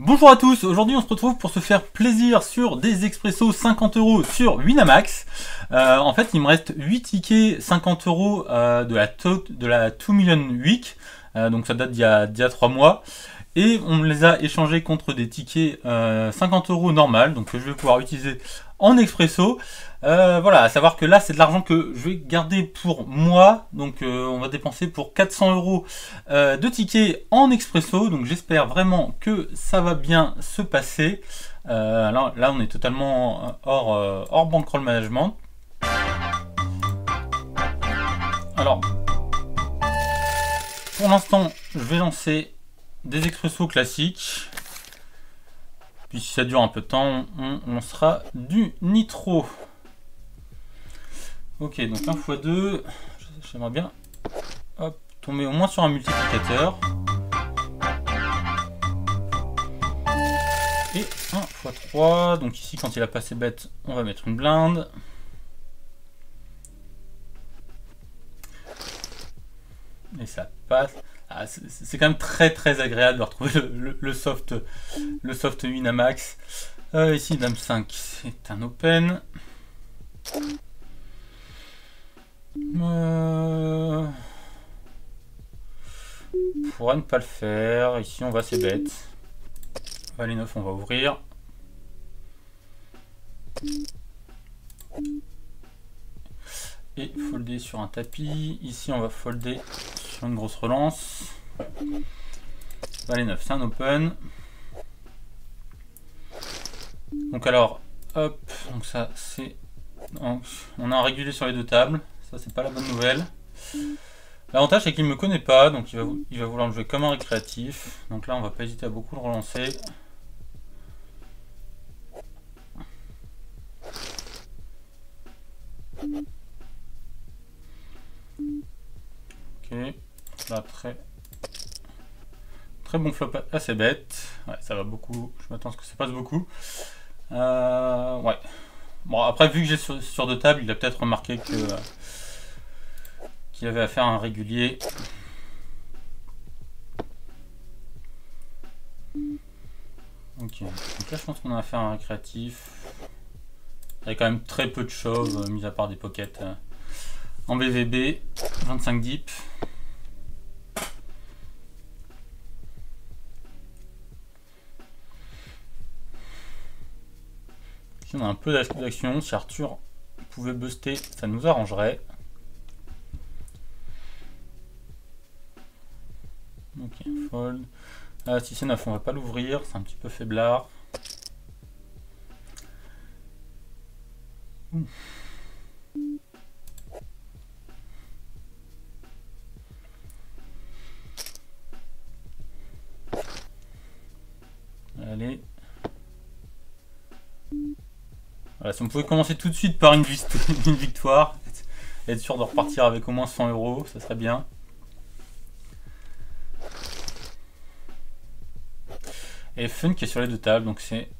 Bonjour à tous, aujourd'hui on se retrouve pour se faire plaisir sur des expressos 50 € sur Winamax. En fait il me reste 8 tickets 50 € de la 2 Million Week, donc ça date d'il y a 3 mois. Et on me les a échangés contre des tickets 50 € normal, donc que je vais pouvoir utiliser en expresso. Voilà, à savoir que là c'est de l'argent que je vais garder pour moi, donc on va dépenser pour 400 € de tickets en expresso, donc j'espère vraiment que ça va bien se passer. Là on est totalement hors bankroll management. Alors, pour l'instant je vais lancer des expressos classiques. Puis si ça dure un peu de temps, on lancera du nitro. Ok, donc 1x2, j'aimerais bien tomber au moins sur un multiplicateur. Et 1x3, donc ici quand il a passé bête, on va mettre une blinde. Et ça passe. Ah, c'est quand même très agréable de retrouver le soft Winamax. Ici Dame 5, c'est un open. Pourra ne pas le faire. Ici on va c'est bête. Valet 9 on va ouvrir. Et folder sur un tapis. Ici on va folder sur une grosse relance. Valet 9 c'est un open. Donc alors hop, donc ça c'est, on a un régulier sur les deux tables, ça c'est pas la bonne nouvelle. L'avantage c'est qu'il me connaît pas, donc il va vouloir me jouer comme un récréatif. Donc là on va pas hésiter à beaucoup le relancer. Ok, là très bon flop assez bête. Ouais, ça va beaucoup, je m'attends à ce que ça passe beaucoup. Ouais. Bon, après, vu que j'ai sur deux tables, il a peut-être remarqué qu'il avait affaire à un régulier. Ok, donc là, je pense qu'on a affaire à un récréatif. Il y a quand même très peu de choses, mis à part des pockets en BVB, 25 dips. Ici, on a un peu d'action. Si Arthur pouvait buster, ça nous arrangerait. Ok, fold. Si c'est 9, on va pas l'ouvrir, c'est un petit peu faiblard. Allez. Voilà, si on pouvait commencer tout de suite par une victoire, être sûr de repartir avec au moins 100 €, ça serait bien. Et Fun qui est sur les deux tables, donc c'est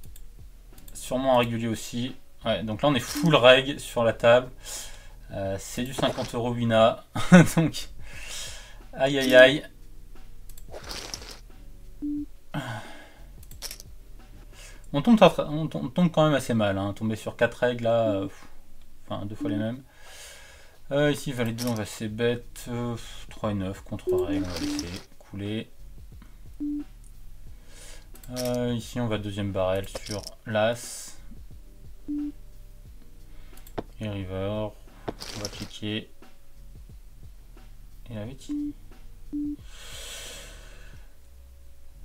sûrement un régulier aussi. Ouais, donc là on est full reg sur la table. C'est du 50 € Wina. Donc, aïe. On tombe quand même assez mal, hein. Tomber sur 4 règles là, enfin 2 fois les mêmes. Ici valet 2 on va c'est bête, 3 et 9 contre règles, on va laisser couler. Ici on va deuxième barrel sur l'as. Et river, on va cliquer. Et la 8.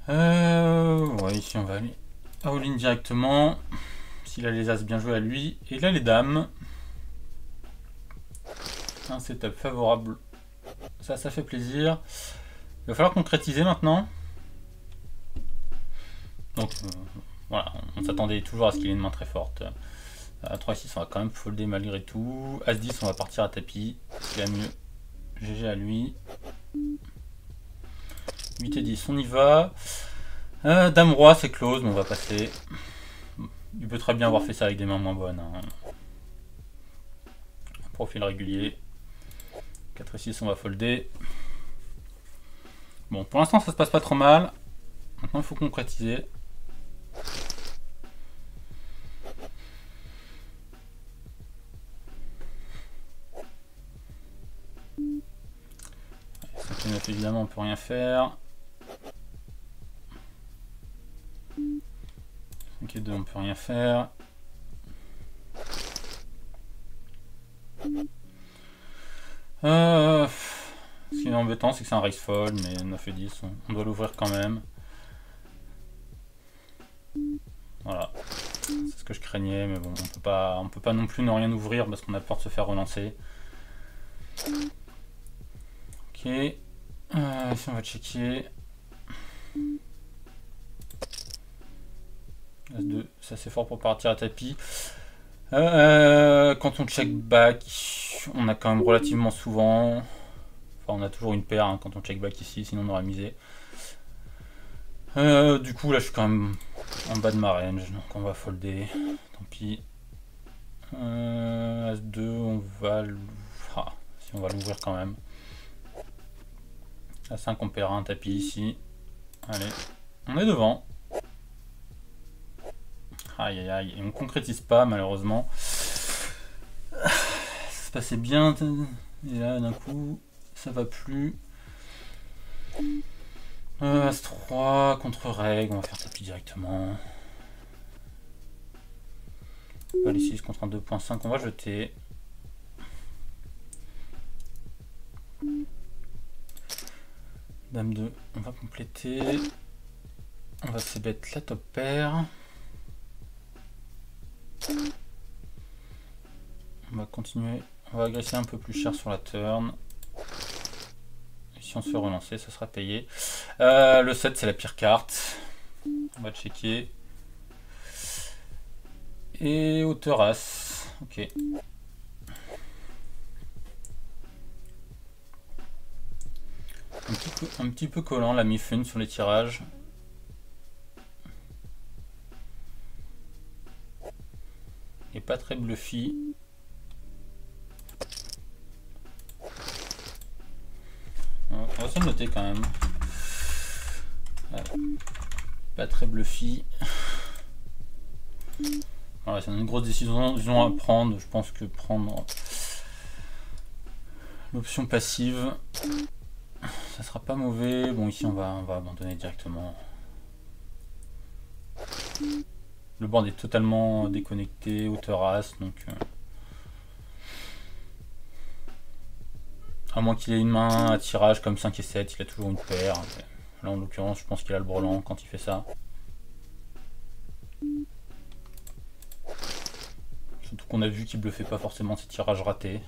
Ouais, ici on va aller all-in directement. S'il a les as, bien joué à lui. Et là les dames. Un setup favorable. Ça fait plaisir. Il va falloir concrétiser maintenant. Donc voilà, on s'attendait toujours à ce qu'il ait une main très forte. À 3-6 on va quand même folder malgré tout. As-10 on va partir à tapis. C'est la mieux. GG à lui. 8 et 10 on y va. Dame roi c'est close mais on va passer. Il peut très bien avoir fait ça avec des mains moins bonnes, hein. Profil régulier. 4 et 6 on va folder. Bon pour l'instant ça se passe pas trop mal. Maintenant il faut concrétiser. 9 évidemment on peut rien faire. 5 et 2 on peut rien faire. Ce qui est embêtant c'est que c'est un raise fold, mais 9 et 10 on doit l'ouvrir quand même. Voilà, c'est ce que je craignais, mais bon, on peut pas non plus ne rien ouvrir parce qu'on a peur de se faire relancer. Ok, ici on va checker. As-2, c'est assez fort pour partir à tapis. Quand on check back, on a quand même relativement souvent, enfin on a toujours une paire hein, quand on check back ici, sinon on aurait misé. Du coup là je suis quand même en bas de ma range, donc on va folder, tant pis. As-2, on va si on va l'ouvrir quand même. As-5, on paiera un tapis ici. Allez, on est devant. Aïe aïe aïe, et on concrétise pas malheureusement. Ça se passait bien, et là d'un coup ça va plus. As-3 contre règle, on va faire tapis directement. Valet 6 contre un 2.5, on va jeter. Dame 2, on va compléter. On va se bet la top paire. On va continuer, on va agresser un peu plus cher sur la turn. Et si on se fait relancer, ça sera payé. Le 7, c'est la pire carte. On va checker. Et hauteur as. Ok. Un petit peu collant la mi-fun sur les tirages. Et pas très bluffy. On va se le noter quand même. Pas très bluffy. Voilà, c'est une grosse décision à prendre. Je pense que prendre l'option passive, ça sera pas mauvais. Bon, ici on va abandonner directement. Le board est totalement déconnecté, hauteur as, donc à moins qu'il ait une main à tirage comme 5 et 7, il a toujours une paire. Là en l'occurrence, je pense qu'il a le brelan quand il fait ça. Surtout qu'on a vu qu'il bluffait pas forcément ses tirages ratés.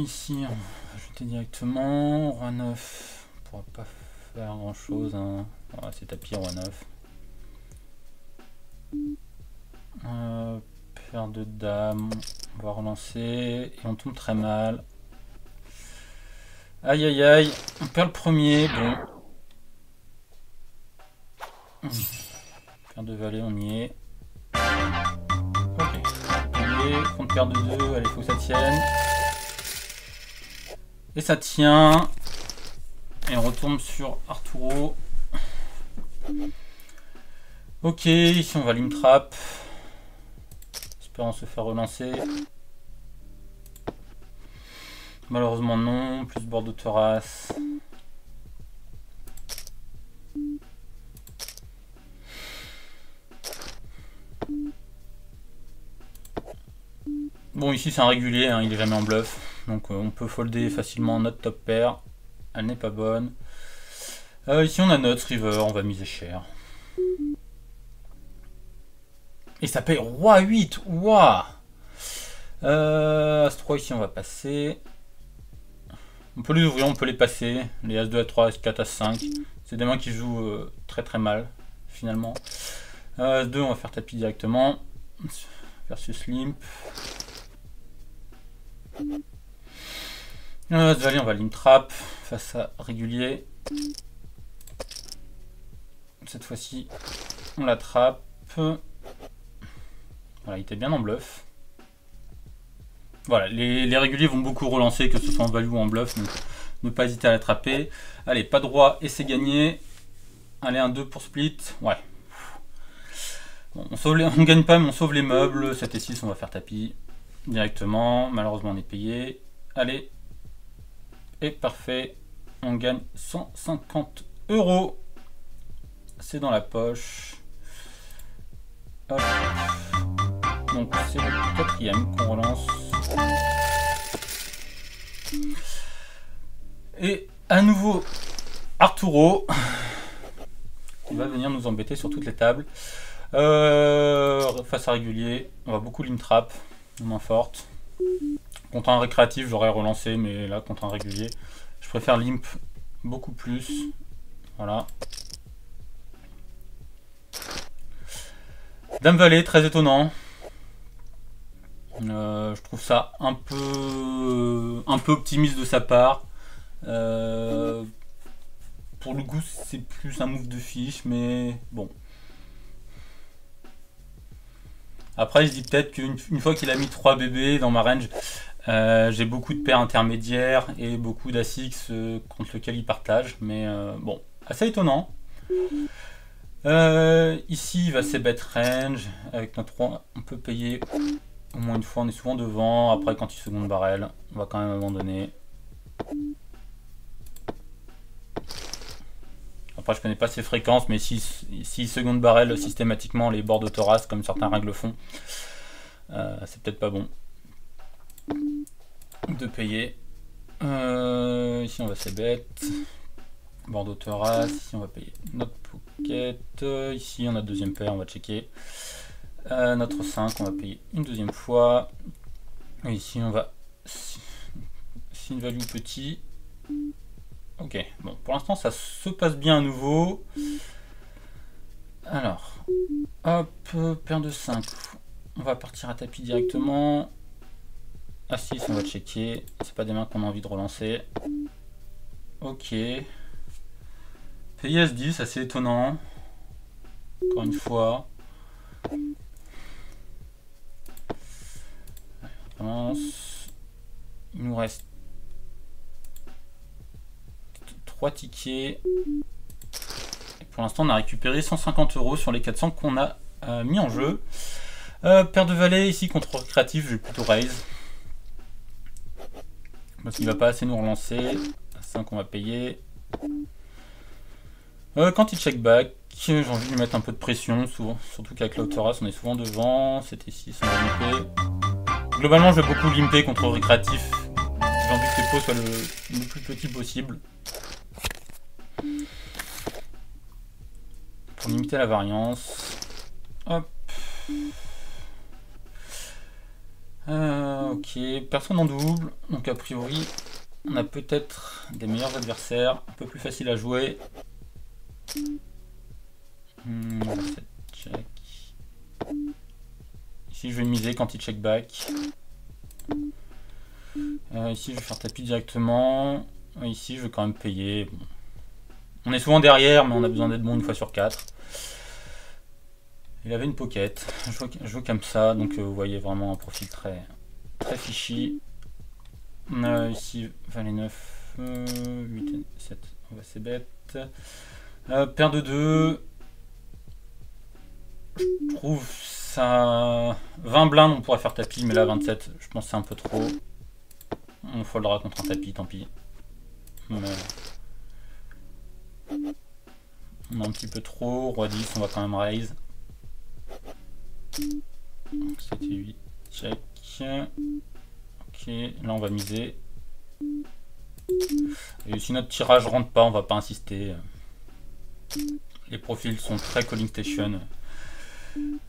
Ici, on va ajouter directement. Roi 9, on pourra pas faire grand chose. Hein. Ouais, c'est tapis, Roi 9. Paire de dames, on va relancer. Et on tombe très mal. Aïe aïe aïe, on perd le premier. Bon. Paire de valet, on y est. Ok. Contre paire de 2, allez, faut que ça tienne. Et ça tient. Et on retombe sur Arturo. Ok, ici on va lim trap. Espérant se faire relancer. Malheureusement non, plus bord de terrasse. Bon, ici c'est un régulier, hein, il est jamais en bluff. Donc on peut folder facilement notre top pair. Elle n'est pas bonne. Ici on a notre river, on va miser cher. Et ça paye Roi 8. Waouh. As-3 ici on va passer. On peut les ouvrir, on peut les passer. Les As2, As3, As4, As5. C'est des mains qui jouent très très mal finalement. As2 on va faire tapis directement. Versus limp. As-Valet on va limp trap face à régulier. Cette fois-ci on l'attrape. Voilà, il était bien en bluff. Voilà, les réguliers vont beaucoup relancer, que ce soit en value ou en bluff, donc ne pas hésiter à l'attraper. Allez, pas de roi et c'est gagné. Allez, un 2 pour split. Ouais. Bon, on gagne pas, mais on sauve les meubles. 7 et 6, on va faire tapis directement. Malheureusement, on est payé. Allez. Et parfait. On gagne 150 €. C'est dans la poche. Hop. Donc c'est le 4e qu'on relance. Et à nouveau Arturo qui va venir nous embêter sur toutes les tables. Face à régulier, on va beaucoup limp trap, main forte. Contre un récréatif, j'aurais relancé, mais là contre un régulier, je préfère limp beaucoup plus. Voilà. Dame valet, très étonnant. Je trouve ça un peu optimiste de sa part. Pour le coup, c'est plus un move de fiche, mais bon. Après, il se dit peut-être qu'une fois qu'il a mis 3 bébés dans ma range, j'ai beaucoup de paires intermédiaires et beaucoup d'As-X contre lequel il partage. Mais bon, assez étonnant. Ici, il va c-bet range. Avec notre 3, on peut payer au moins une fois. On est souvent devant. Après, quand il seconde barrel, on va quand même abandonner. Après, je connais pas ses fréquences, mais si seconde barrel systématiquement les bords de thorax, comme certains règles font, c'est peut-être pas bon de payer. Ici, on va c-bet. Bord de thorax. Ici, on va payer notre pocket. Ici, on a deuxième paire, on va checker. Notre 5, on va payer une deuxième fois. Et ici, on va sin value petit. Ok, bon, pour l'instant ça se passe bien à nouveau. Alors, hop, paire de 5. On va partir à tapis directement. As-6, on va checker. C'est pas des mains qu'on a envie de relancer. Ok. Pays As-10, assez étonnant. Encore une fois. On avance. Il nous reste 3 tickets. Et pour l'instant, on a récupéré 150 € sur les 400 qu'on a mis en jeu. Paire de valet ici contre récréatif, je vais plutôt raise. Parce qu'il va pas assez nous relancer. 5, on va payer. Quand il check back, j'ai envie de lui mettre un peu de pression, souvent, surtout qu'avec la Thorax, on est souvent devant. C'était 6, on va limper. Globalement, je vais beaucoup limper contre récréatif. J'ai envie que les pots soient le plus petit possible. Pour limiter la variance. Hop. Ok, personne en double. Donc a priori, on a peut-être des meilleurs adversaires. Un peu plus facile à jouer. Check. Ici, je vais miser quand il check back. Ici, je vais faire tapis directement. Ici, je vais quand même payer. Bon. On est souvent derrière, mais on a besoin d'être bon une fois sur 4. Il avait une pocket. Je joue comme ça, donc vous voyez vraiment un profil très fishy. Ici, valet 9, 8 et 7, on va c-bet. Paire de 2. Je trouve ça... 20 blindes, on pourrait faire tapis, mais là 27, je pense que c'est un peu trop. On foldera contre un tapis, tant pis. Mais... on a un petit peu trop. Roi 10, on va quand même raise. 7 et 8, check. Ok, là on va miser. Et si notre tirage rentre pas, on va pas insister. Les profils sont très calling station.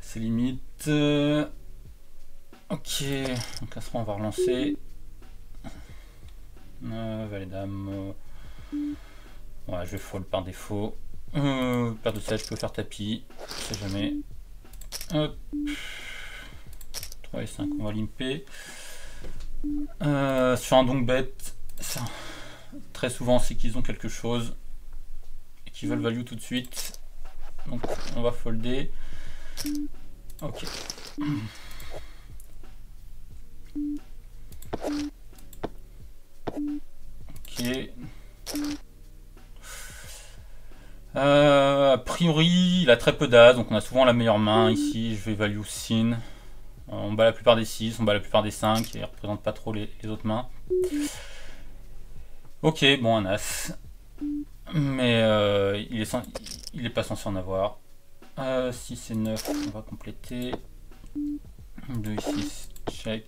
C'est limite. Ok, donc là on va relancer. Valet dame. Ouais, je vais fold par défaut. Paire de 7, je peux faire tapis. Je sais jamais. Hop. 3 et 5, on va limper. Sur un donk bet, très souvent c'est qu'ils ont quelque chose et qu'ils veulent value tout de suite. Donc on va folder. Ok. Ok. A priori, il a très peu d'as, donc on a souvent la meilleure main. Ici, je vais value sin. On bat la plupart des 6, on bat la plupart des 5, et il représente pas trop les autres mains. Ok, bon, un As. Mais il est pas censé en avoir. 6 et 9, on va compléter. 2 et 6, check.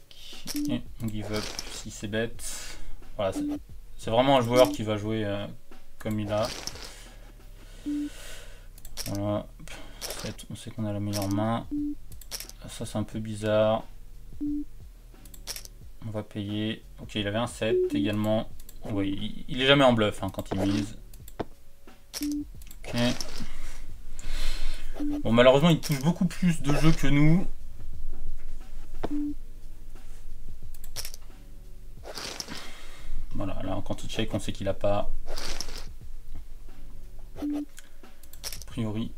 Et on give up si c'est bête. Voilà, c'est vraiment un joueur qui va jouer comme il a. Voilà. 7, on sait qu'on a la meilleure main. Ça c'est un peu bizarre. On va payer. Ok, il avait un 7 également. Oui, il est jamais en bluff hein, quand il mise. Ok. Bon, malheureusement, il touche beaucoup plus de jeux que nous. Voilà, là, quand il check, on sait qu'il a pas. A priori,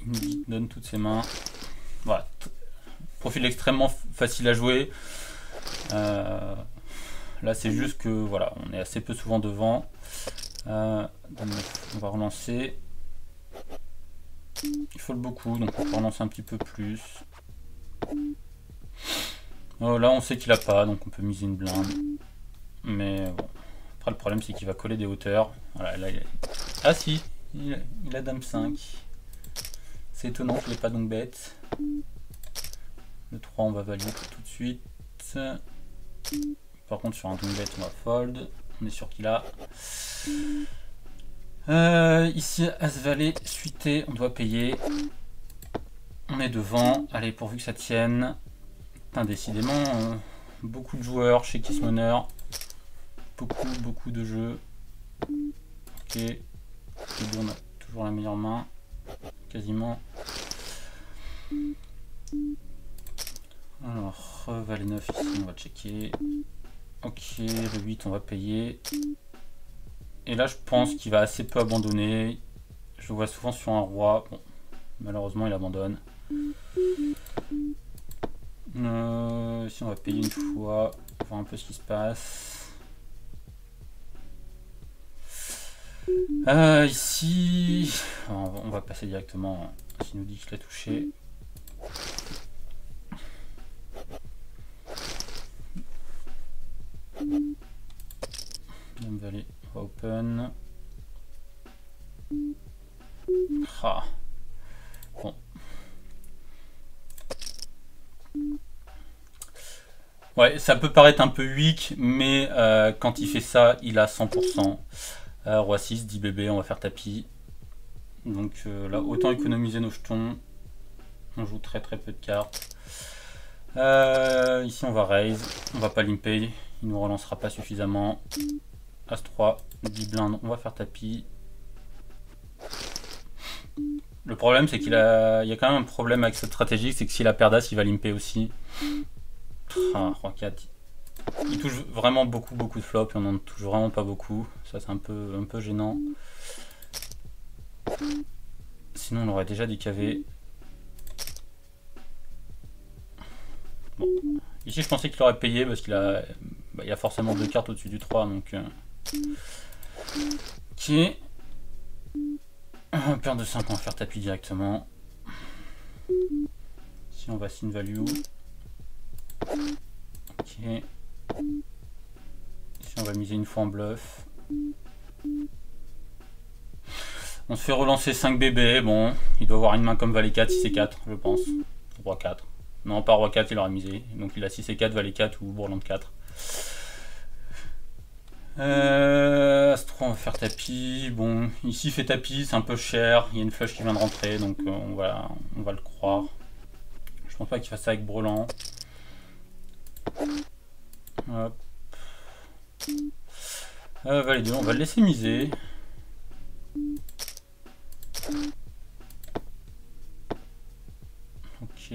il nous donne toutes ses mains. Voilà. Profil extrêmement facile à jouer. Là, c'est juste que voilà, on est assez peu souvent devant. On va relancer. Il faut beaucoup, donc on peut relancer un petit peu plus. Là, on sait qu'il a pas, donc on peut miser une blinde. Mais bon, après le problème c'est qu'il va coller des hauteurs. Voilà, là, ah si, il a dame 5. C'est étonnant qu'il n'ait pas donc bête. Le 3 on va valider tout de suite. Par contre sur un donc bête on va fold. On est sûr qu'il a. Ici As valet suité, on doit payer. On est devant. Allez, pourvu que ça tienne. Putain, décidément, beaucoup de joueurs chez Kissmoner. Beaucoup de jeux. Ok. Bon, on a toujours la meilleure main. Quasiment. Alors, valet 9 ici, on va checker. Ok, le 8, on va payer. Et là, je pense qu'il va assez peu abandonner. Je le vois souvent sur un roi. Bon, malheureusement, il abandonne. Ici, on va payer une fois. Voir un peu ce qui se passe. Ici, on va passer directement. S'il nous dit qu'il a touché. Dame valet, on va open. Ah. Bon. Ouais, ça peut paraître un peu weak, mais quand il fait ça, il a 100%. Roi 6, 10 bébés, on va faire tapis. Donc là, autant économiser nos jetons. On joue très peu de cartes. Ici, on va raise. On va pas limper. Il nous relancera pas suffisamment. As 3, 10 blindes, on va faire tapis. Le problème, c'est qu'il y a quand même un problème avec cette stratégie, c'est que s'il a paire d'as, il va limper aussi. Ah, Roi 4. Il touche vraiment beaucoup de flops et on en touche vraiment pas beaucoup. Ça, c'est un peu gênant. Sinon, on aurait déjà des KV. Bon. Ici, je pensais qu'il aurait payé parce qu'il a, il y a forcément 2 cartes au-dessus du 3. Donc, ok. Paire de 5, on va faire tapis directement. Ici, on va sin value. Ok. Ici, on va miser une fois en bluff. On se fait relancer 5 bébés. Bon, il doit avoir une main comme valet 4, 6 et 4, je pense. Roi 4. Non, pas roi 4, il aurait misé. Donc il a 6 et 4, valet 4 ou bourlante 4. As 3, on va faire tapis. Bon, ici il fait tapis, c'est un peu cher. Il y a une flush qui vient de rentrer, donc on va le croire. Je pense pas qu'il fasse ça avec brelan. Hop. Valet 2, on va le laisser miser. Ok.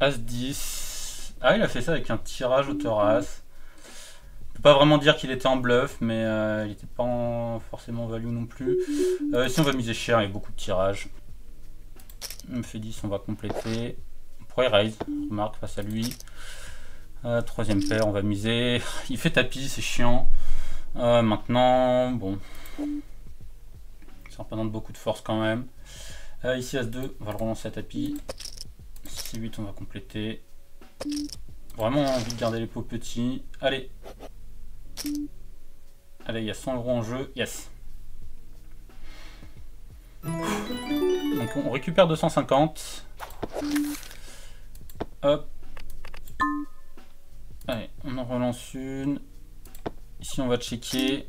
As 10. Ah, il a fait ça avec un tirage hauteur As. On peut pas vraiment dire qu'il était en bluff, mais il était pas forcément en value non plus. Ici, on va miser cher, il y a beaucoup de tirages. On fait 10, on va compléter. On pourrait raise, remarque, face à lui. Troisième paire, on va miser. Il fait tapis, c'est chiant. Maintenant, bon. Ça représente beaucoup de force quand même. Ici As-2, on va le relancer à tapis. C8, on va compléter. Vraiment envie de garder les pots petits. Allez. Allez, il y a 100 € en jeu. Yes. Donc on récupère 250. Hop. Allez, on en relance une. Ici on va checker.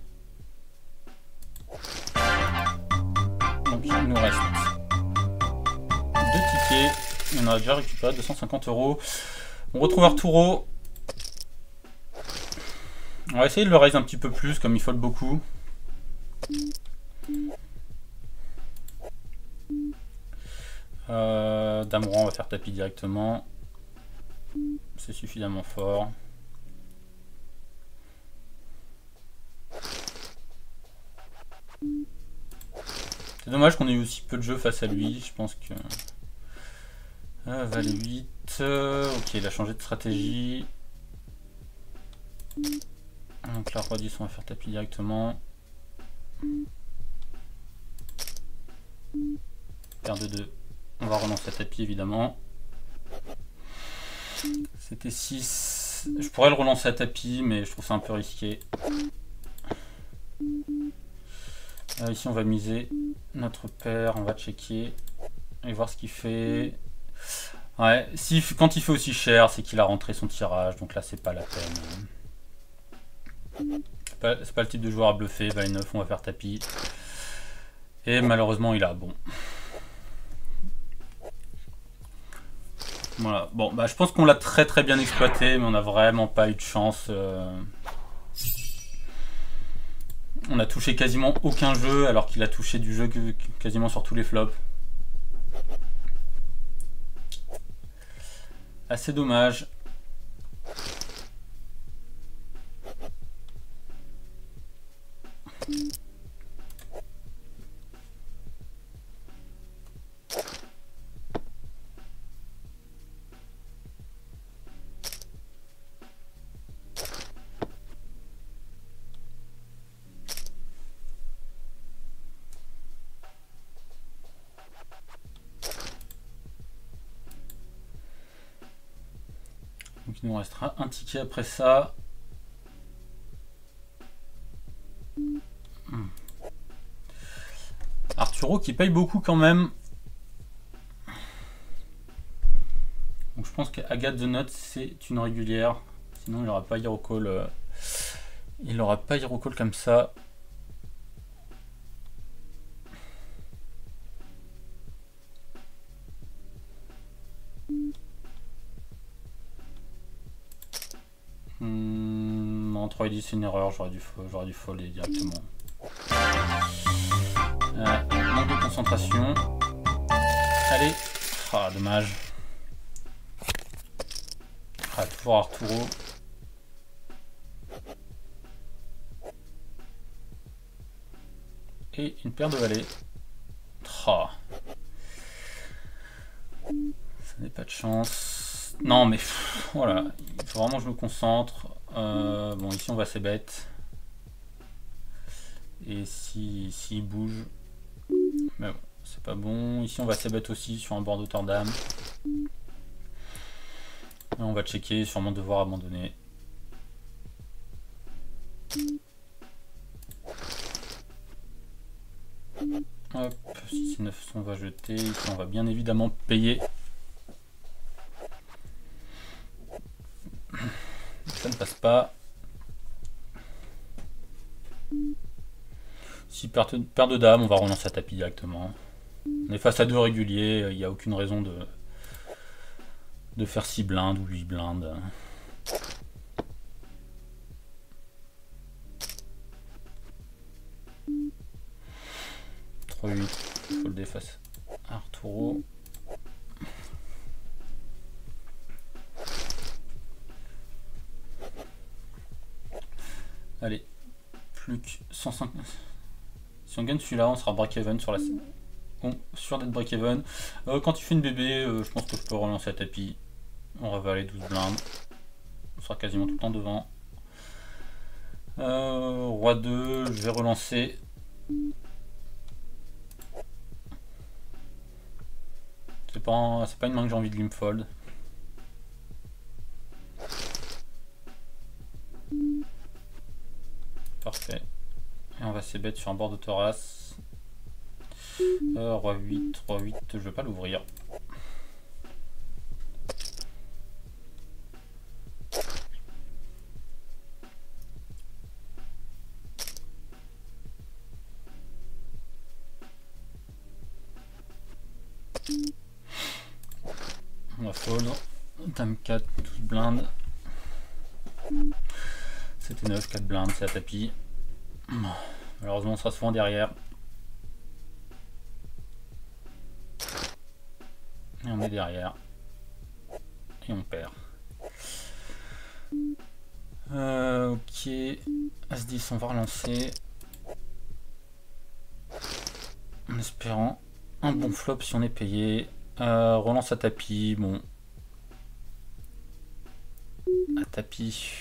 Donc il nous reste 2 tickets. Et on a déjà récupéré 250 €. On retrouve Arturo. On va essayer de le raise un petit peu plus, comme il fold beaucoup. Dame roi, on va faire tapis directement. C'est suffisamment fort. C'est dommage qu'on ait eu aussi peu de jeu face à lui. Je pense que... Valet 8. Ok, il a changé de stratégie. Donc là, roi 10, on va faire tapis directement. Paire de 2. On va relancer à tapis, évidemment. C'était 6. Je pourrais le relancer à tapis, mais je trouve ça un peu risqué. Ici, on va miser notre paire. On va checker et voir ce qu'il fait. Ouais, quand il fait aussi cher, c'est qu'il a rentré son tirage. Donc là, c'est pas la peine. C'est pas le type de joueur à bluffer. Valet 9, on va faire tapis. Et malheureusement, il a bon. Voilà. Bon, bah, je pense qu'on l'a très bien exploité, mais on n'a vraiment pas eu de chance. On a touché quasiment aucun jeu, alors qu'il a touché du jeu quasiment sur tous les flops. Assez dommage. Donc il nous restera un ticket après ça. Arturo qui paye beaucoup quand même. Donc je pense qu'Agathe the Note c'est une régulière. Sinon il n'aura pas Hero Call. Il n'aura pas Hero Call comme ça. Non, 3 et 10 c'est une erreur, j'aurais dû folder directement. Manque de concentration. Allez. Ah, dommage. Ah, toujours Arturo. Et une paire de valets. Ah. Ça n'est pas de chance. Non mais voilà, il faut vraiment que je me concentre. Bon, ici on va ses bêtes. Et si il bouge, mais bon, c'est pas bon. Ici on va ses bêtes aussi sur un bord d'Otterdam. Et on va checker, sûrement devoir abandonner. Hop, 6 et 9 on va jeter. Ici on va bien évidemment payer. Ça ne passe pas. Si paire de dames, on va relancer à tapis directement. On est face à 2 réguliers, il n'y a aucune raison de faire 6 blindes ou 8 blindes. Il faut le déface. Arturo. Allez, plus que 105. Si on gagne celui-là, on sera break-even sur la scène. Bon, sûr d'être break-even. Quand tu fais une bébé, je pense que je peux relancer à tapis. On va valer 12 blindes. On sera quasiment tout le temps devant. Roi 2, je vais relancer. C'est pas une main que j'ai envie de limp fold. Parfait. Et on va s'ébête sur un bord de terrasse. Roi 8, Roi 8, je vais pas l'ouvrir. On va fold. Dame 4, 12 blindes. 7 et 9, 4 blindes, c'est à tapis. Malheureusement, on sera souvent derrière. Et on est derrière. Et on perd. Ok. As-10, on va relancer. En espérant un bon flop si on est payé. Relance à tapis. Bon. À tapis.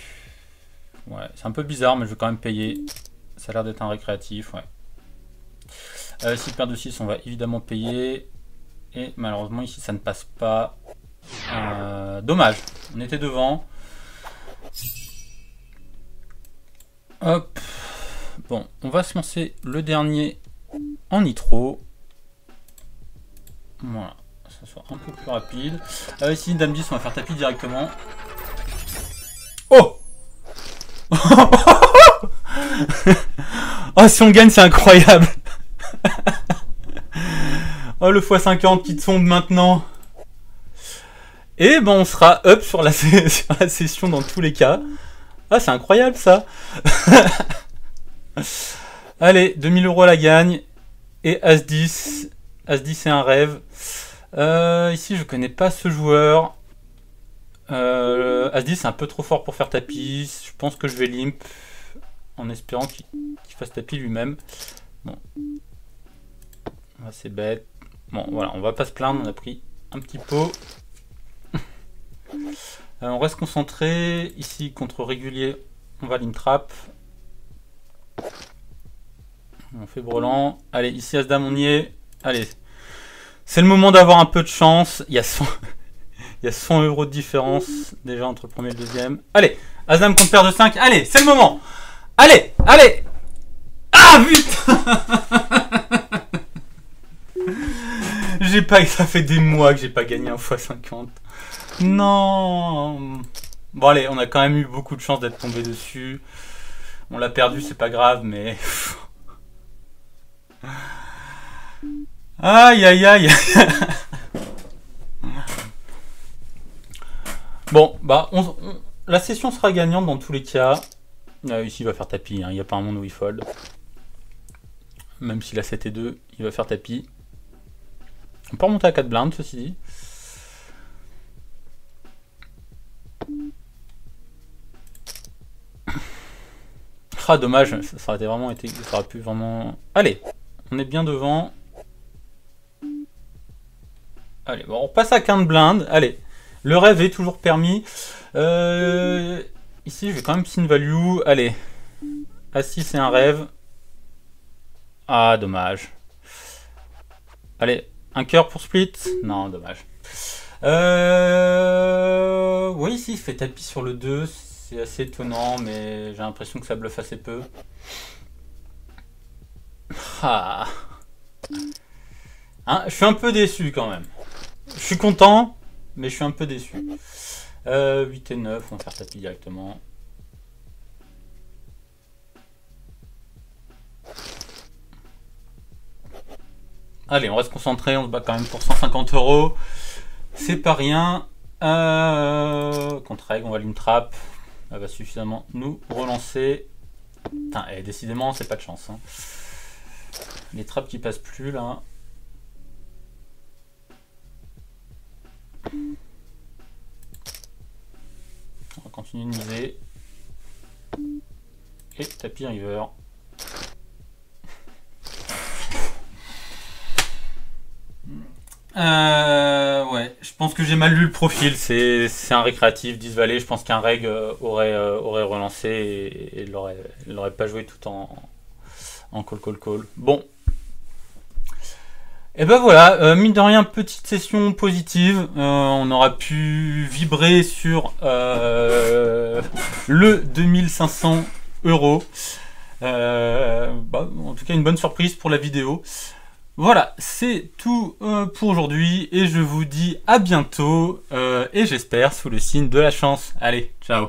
Ouais, c'est un peu bizarre, mais je vais quand même payer. Ça a l'air d'être un récréatif, ouais. Si paire de 6, on va évidemment payer. Et malheureusement, ici, ça ne passe pas. Dommage. On était devant. Hop. Bon, on va se lancer le dernier en nitro. Voilà. Ça soit un peu plus rapide. Ici, Dame 10, on va faire tapis directement. Oh! Oh, si on gagne, c'est incroyable. Oh, le x50 qui tombe maintenant. Et ben, on sera up sur la session dans tous les cas. Ah, c'est incroyable ça. Allez, 2000 € à la gagne. Et As-10. As-10, c'est un rêve. Ici, je connais pas ce joueur. As-10, c'est un peu trop fort pour faire tapis. Je pense que je vais limp en espérant qu'il fasse tapis lui-même. Bon. C'est bête. Bon, voilà, on va pas se plaindre. On a pris un petit pot. On reste concentré. Ici, contre régulier, on va limp trap. On fait brelan. Allez, ici, As-Dame, on y est. Allez. C'est le moment d'avoir un peu de chance. Il y a 100 € de différence déjà entre le premier et le deuxième. Allez, As-Dame contre paire de 5. Allez, c'est le moment. Allez, allez. Ah, putain. Ça fait des mois que j'ai pas gagné un x50. Non. Bon, allez, on a quand même eu beaucoup de chance d'être tombé dessus. On l'a perdu, c'est pas grave, mais... Aïe, aïe, aïe. Bon, bah, la session sera gagnante dans tous les cas. Ici, il va faire tapis. Hein. Il n'y a pas un monde où il fold. Même s'il a 7 et 2, il va faire tapis. On peut remonter à 4 blindes, ceci dit. Ah, dommage. Ça aurait vraiment été... Ça aurait pu vraiment... Allez, on est bien devant. Allez, bon, on passe à 15 blindes. Allez, le rêve est toujours permis. Ici, je vais quand même sin value. Allez, As-6, c'est un rêve. Ah, dommage. Allez, un cœur pour split. Non, dommage. Oui, ici, il fait tapis sur le 2. C'est assez étonnant, mais j'ai l'impression que ça bluffe assez peu. Ah. Hein, je suis un peu déçu quand même. Je suis content, mais je suis un peu déçu. 8 et 9, on va faire tapis directement. Allez, on reste concentré, on se bat quand même pour 150 €. C'est pas rien. Contre règle, on va limp trap. Elle va suffisamment nous relancer. Putain, et décidément, c'est pas de chance. Hein. Les trappes qui passent plus là. On va continuer de miser. Et tapis river. Ouais, je pense que j'ai mal lu le profil. C'est un récréatif 10 valets. Je pense qu'un reg aurait relancé et il l'aurait pas joué tout en call. Bon. Et ben voilà, mine de rien, petite session positive. On aura pu vibrer sur le 2500 €. En tout cas, une bonne surprise pour la vidéo. Voilà, c'est tout pour aujourd'hui et je vous dis à bientôt et j'espère sous le signe de la chance. Allez, ciao!